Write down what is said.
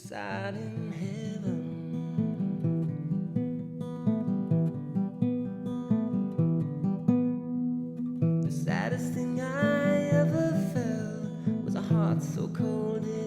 inside in heaven. The saddest thing I ever felt was a heart so cold it